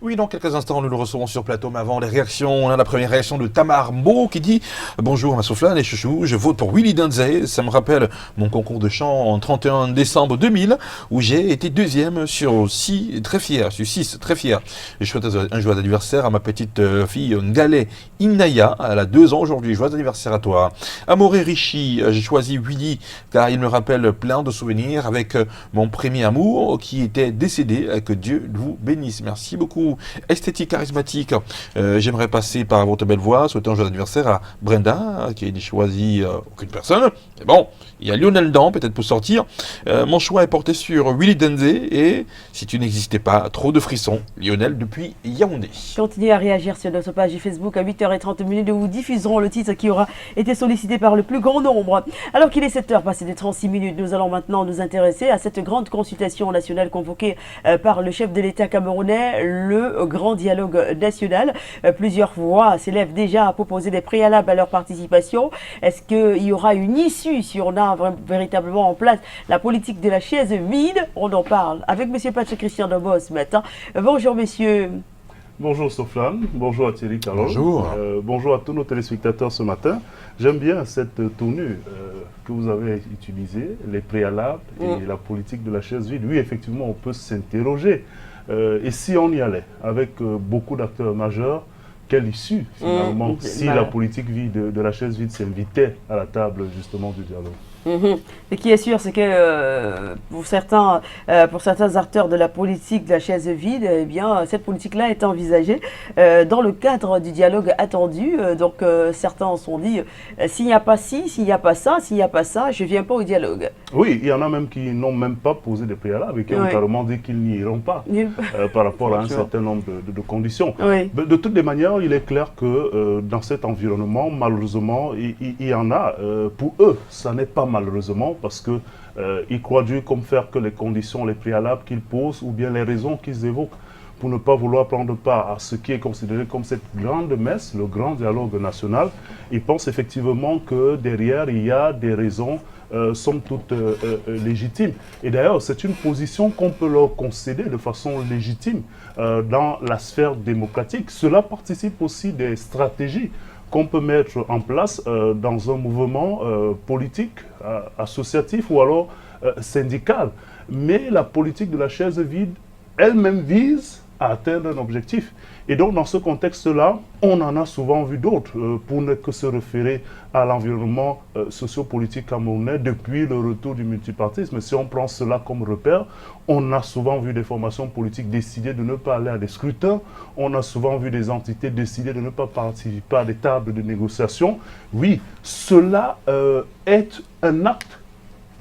Oui, dans quelques instants, nous le recevons sur plateau, mais avant les réactions, on a la première réaction de Tamar Mbo qui dit « Bonjour ma Souflane et chouchou, je vote pour Willy Danze. Ça me rappelle mon concours de chant en 31 décembre 2000 où j'ai été deuxième sur 6, très fier, sur 6, très fier. Je souhaite un joyeux anniversaire à ma petite fille Ngale Inaya, elle a 2 ans aujourd'hui, joyeux anniversaire à toi. Amoré Rishi, j'ai choisi Willy car il me rappelle plein de souvenirs avec mon premier amour qui était décédé, que Dieu vous bénisse. Merci beaucoup. Esthétique charismatique, j'aimerais passer par votre belle voix, souhaiter un joyeux anniversaire à Brenda, qui a choisi aucune personne. Mais bon, il y a Lionel Dan, peut-être pour sortir. Mon choix est porté sur Willy Danze et si tu n'existais pas, trop de frissons. Lionel depuis Yaoundé. Continuez à réagir sur notre page Facebook à 8h30 où nous diffuserons le titre qui aura été sollicité par le plus grand nombre. Alors qu'il est 7h passé de 36 minutes, nous allons maintenant nous intéresser à cette grande consultation nationale convoquée par le chef de l'État camerounais, le grand dialogue national. Plusieurs voix s'élèvent déjà à proposer des préalables à leur participation. Est-ce qu'il y aura une issue si on a véritablement en place la politique de la chaise vide? On en parle avec M. Patrick Christian Dobos ce matin. Bonjour messieurs. Bonjour Sofiane, bonjour à Thierry Carole. Bonjour. Bonjour à tous nos téléspectateurs ce matin. J'aime bien cette tenue que vous avez utilisée, les préalables et la politique de la chaise vide. Oui, effectivement, on peut s'interroger. Et si on y allait avec beaucoup d'acteurs majeurs, quelle issue finalement si la politique vide de la chaise vide s'invitait à la table justement du dialogue? Ce qui est sûr, c'est que pour certains acteurs de la politique de la chaise vide, eh bien, cette politique-là est envisagée dans le cadre du dialogue attendu. Donc, certains se sont dit, s'il n'y a pas ci, s'il n'y a pas ça, s'il n'y a pas ça, je ne viens pas au dialogue. Oui, il y en a même qui n'ont même pas posé de préalable et qui ont carrément dit qu'ils n'y iront pas par rapport à un certain nombre de conditions. Oui. De toutes les manières, il est clair que dans cet environnement, malheureusement, il y en a. Pour eux, ça n'est pas malheureusement parce que ils croient Dieu comme faire que les conditions, les préalables qu'ils posent ou bien les raisons qu'ils évoquent pour ne pas vouloir prendre part à ce qui est considéré comme cette grande messe, le grand dialogue national. Ils pensent effectivement que derrière, il y a des raisons somme toute légitimes. Et d'ailleurs, c'est une position qu'on peut leur concéder de façon légitime dans la sphère démocratique. Cela participe aussi des stratégies qu'on peut mettre en place dans un mouvement politique, associatif ou alors syndical. Mais la politique de la chaise vide, elle-même vise à atteindre un objectif. Et donc, dans ce contexte-là, on en a souvent vu d'autres, pour ne que se référer à l'environnement sociopolitique camerounais depuis le retour du multipartisme. Si on prend cela comme repère, on a souvent vu des formations politiques décider de ne pas aller à des scrutins. On a souvent vu des entités décider de ne pas participer à des tables de négociation. Oui, cela est un acte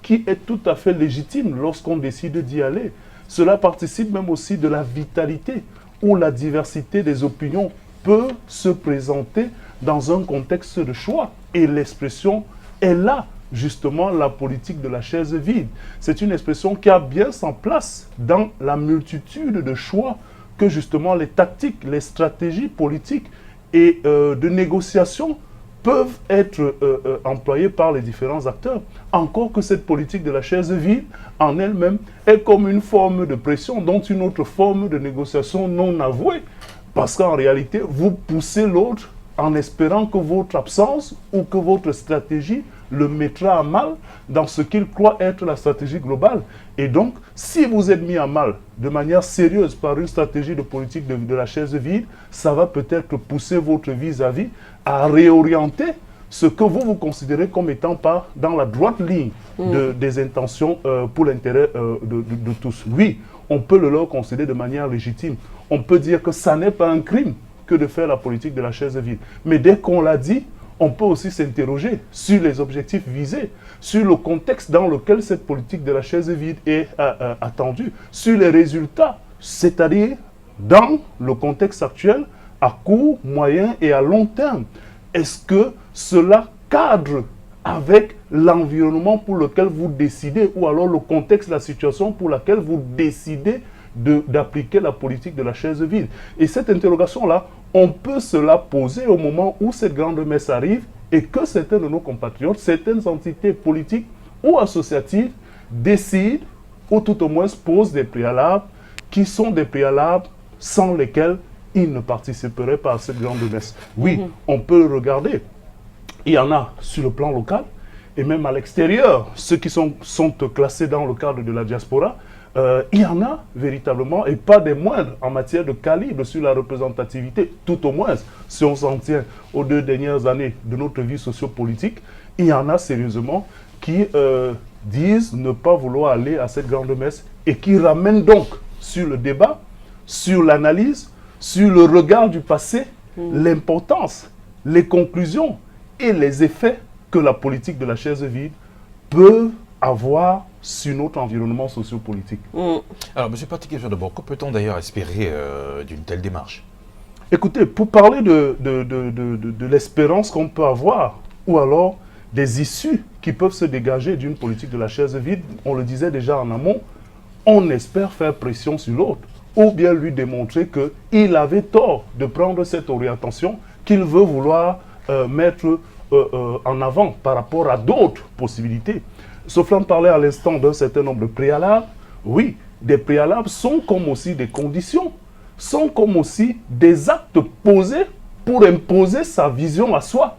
qui est tout à fait légitime lorsqu'on décide d'y aller. Cela participe même aussi de la vitalité où la diversité des opinions peut se présenter dans un contexte de choix. Et l'expression est là, justement, la politique de la chaise vide. C'est une expression qui a bien sa place dans la multitude de choix que, justement, les tactiques, les stratégies politiques et de négociation peuvent être employés par les différents acteurs. Encore que cette politique de la chaise vide, en elle-même, est comme une forme de pression, dont une autre forme de négociation non avouée. Parce qu'en réalité, vous poussez l'autre en espérant que votre absence ou que votre stratégie le mettra à mal dans ce qu'il croit être la stratégie globale. Et donc, si vous êtes mis à mal de manière sérieuse par une stratégie de politique de la chaise vide, ça va peut-être pousser votre vis-à-vis à réorienter ce que vous considérez comme étant pas dans la droite ligne des intentions pour l'intérêt de tous. Oui, on peut le leur considérer de manière légitime. On peut dire que ça n'est pas un crime que de faire la politique de la chaise vide. Mais dès qu'on l'a dit, on peut aussi s'interroger sur les objectifs visés, sur le contexte dans lequel cette politique de la chaise vide est attendue, sur les résultats, c'est-à-dire dans le contexte actuel, à court, moyen et à long terme. Est-ce que cela cadre avec l'environnement pour lequel vous décidez, ou alors le contexte, la situation pour laquelle vous décidez d'appliquer la politique de la chaise vide? Et cette interrogation-là, on peut se la poser au moment où cette grande messe arrive et que certains de nos compatriotes, certaines entités politiques ou associatives décident, ou tout au moins posent des préalables qui sont des préalables sans lesquels ils ne participeraient pas à cette grande messe. Oui, on peut le regarder. Il y en a sur le plan local et même à l'extérieur, ceux qui sont classés dans le cadre de la diaspora, il y en a véritablement, et pas des moindres, en matière de calibre sur la représentativité, tout au moins, si on s'en tient aux 2 dernières années de notre vie sociopolitique, il y en a sérieusement qui disent ne pas vouloir aller à cette grande messe et qui ramènent donc sur le débat, sur l'analyse, sur le regard du passé, l'importance, les conclusions et les effets que la politique de la chaise vide peut avoir sur notre environnement sociopolitique. Alors, M. Patrick, d'abord, que peut-on d'ailleurs espérer d'une telle démarche? Écoutez, pour parler de l'espérance qu'on peut avoir, ou alors des issues qui peuvent se dégager d'une politique de la chaise vide, on le disait déjà en amont, on espère faire pression sur l'autre, ou bien lui démontrer qu'il avait tort de prendre cette orientation qu'il veut vouloir mettre en avant par rapport à d'autres possibilités. Soflan parlait à l'instant d'un certain nombre de préalables. Oui, des préalables sont comme aussi des conditions, sont comme aussi des actes posés pour imposer sa vision à soi.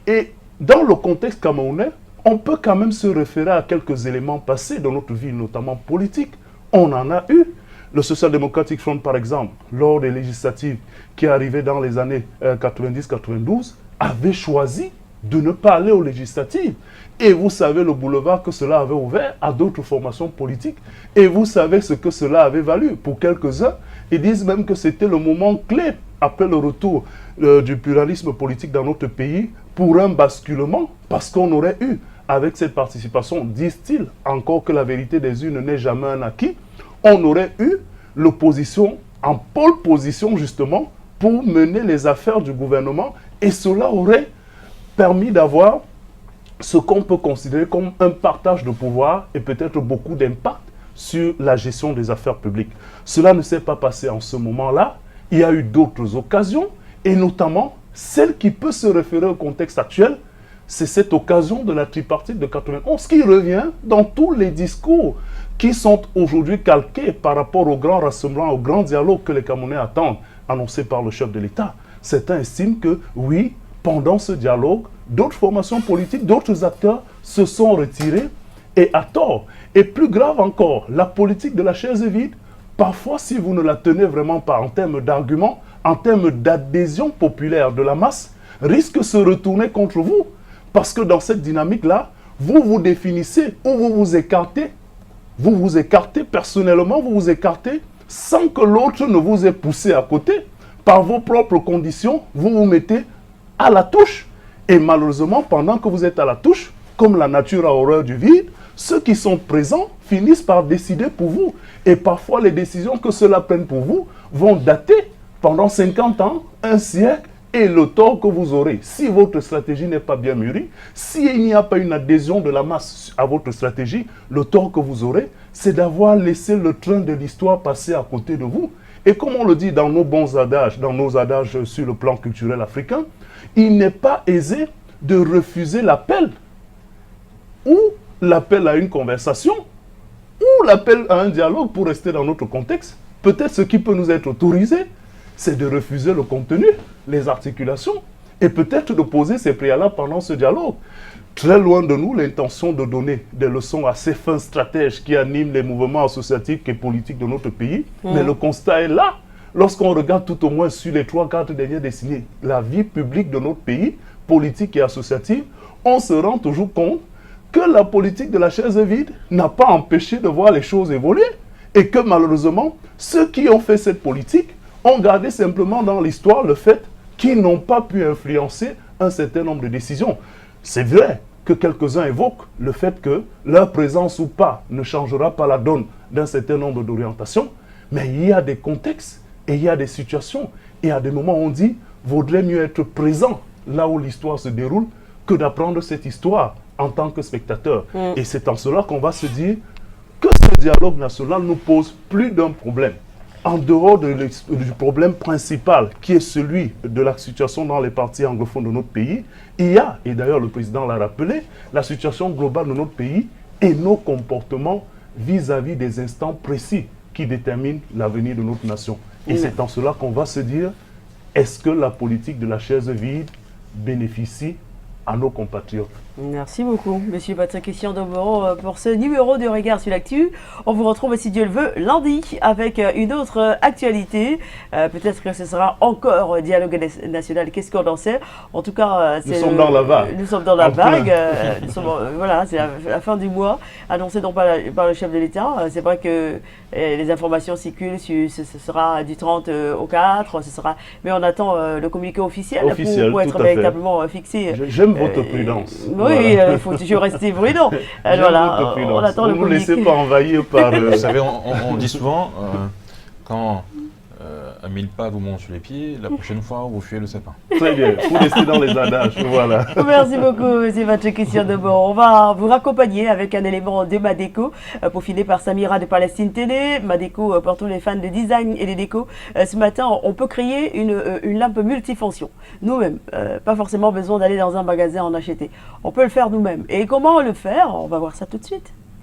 Et dans le contexte camerounais, on peut quand même se référer à quelques éléments passés dans notre vie, notamment politique. On en a eu. Le Social Democratic Front, par exemple, lors des législatives qui arrivaient dans les années 90-92, avait choisi de ne pas aller aux législatives. Et vous savez le boulevard que cela avait ouvert à d'autres formations politiques. Et vous savez ce que cela avait valu. Pour quelques-uns, ils disent même que c'était le moment clé, après le retour du pluralisme politique dans notre pays, pour un basculement, parce qu'on aurait eu, avec cette participation, disent-ils, encore que la vérité des urnes n'est jamais un acquis, on aurait eu l'opposition en pole position, justement, pour mener les affaires du gouvernement. Et cela aurait permis d'avoir ce qu'on peut considérer comme un partage de pouvoir et peut-être beaucoup d'impact sur la gestion des affaires publiques. Cela ne s'est pas passé en ce moment-là. Il y a eu d'autres occasions, et notamment celle qui peut se référer au contexte actuel, c'est cette occasion de la tripartite de 91 qui revient dans tous les discours qui sont aujourd'hui calqués par rapport au grand rassemblement, au grand dialogue que les Camerounais attendent, annoncé par le chef de l'État. Certains estiment que, oui, pendant ce dialogue, d'autres formations politiques, d'autres acteurs se sont retirés, et à tort. Et plus grave encore, la politique de la chaise vide, parfois si vous ne la tenez vraiment pas en termes d'arguments, en termes d'adhésion populaire de la masse, risque de se retourner contre vous. Parce que dans cette dynamique-là, vous vous définissez ou vous vous écartez personnellement, vous vous écartez sans que l'autre ne vous ait poussé à côté. Par vos propres conditions, vous vous mettez à la touche. Et malheureusement, pendant que vous êtes à la touche, comme la nature a horreur du vide, ceux qui sont présents finissent par décider pour vous. Et parfois, les décisions que ceux-là prennent pour vous vont dater pendant 50 ans, un siècle, et le tort que vous aurez, si votre stratégie n'est pas bien mûrie, s'il n'y a pas une adhésion de la masse à votre stratégie, le tort que vous aurez, c'est d'avoir laissé le train de l'histoire passer à côté de vous. Et comme on le dit dans nos bons adages, dans nos adages sur le plan culturel africain, il n'est pas aisé de refuser l'appel, ou l'appel à une conversation, ou l'appel à un dialogue pour rester dans notre contexte. Peut-être ce qui peut nous être autorisé, c'est de refuser le contenu, les articulations, et peut-être de poser ces préalables pendant ce dialogue. Très loin de nous l'intention de donner des leçons à ces fins stratèges qui animent les mouvements associatifs et politiques de notre pays, mais le constat est là. Lorsqu'on regarde tout au moins sur les 3-4 dernières décennies, la vie publique de notre pays, politique et associative, on se rend toujours compte que la politique de la chaise vide n'a pas empêché de voir les choses évoluer, et que malheureusement, ceux qui ont fait cette politique ont gardé simplement dans l'histoire le fait qu'ils n'ont pas pu influencer un certain nombre de décisions. C'est vrai que quelques-uns évoquent le fait que leur présence ou pas ne changera pas la donne d'un certain nombre d'orientations, mais il y a des contextes et il y a des situations et à des moments où on dit vaudrait mieux être présent là où l'histoire se déroule que d'apprendre cette histoire en tant que spectateur. Et c'est en cela qu'on va se dire que ce dialogue national nous pose plus d'un problème. En dehors du problème principal, qui est celui de la situation dans les partis anglophones de notre pays, il y a, et d'ailleurs le président l'a rappelé, la situation globale de notre pays et nos comportements vis-à-vis des instants précis qui déterminent l'avenir de notre nation. Et c'est en cela qu'on va se dire, est-ce que la politique de la chaise vide bénéficie à nos compatriotes? Merci beaucoup, Monsieur Patrick Christian Domeron, pour ce numéro de Regard sur l'actu. On vous retrouve, si Dieu le veut, lundi avec une autre actualité. Peut-être que ce sera encore Dialogue national. Qu'est-ce qu'on en sait? En tout cas, nous sommes dans la vague. Nous sommes dans la vague. Voilà, c'est la fin du mois, annoncé donc par le chef de l'État. C'est vrai que les informations circulent. Ce sera du 30 au 4. Mais on attend le communiqué officiel pour être véritablement fixé. J'aime votre prudence. Oui, il faut toujours rester prudent. Voilà, on attend le communiqué. Ne vous laissez pas envahir par... Vous savez, on dit souvent, quand un mille pas vous monte sur les pieds, la prochaine fois, vous fuyez le sapin. Très bien, vous restez dans les adages, voilà. Merci beaucoup, M. Patrick Christian Domeron. On va vous raccompagner avec un élément de Madeco, peaufiné par Samira de Palestine Télé. Madeco, pour tous les fans de design et de déco. Ce matin, on peut créer une lampe multifonction. Nous-mêmes, pas forcément besoin d'aller dans un magasin en acheter. On peut le faire nous-mêmes. Et comment le faire? On va voir ça tout de suite.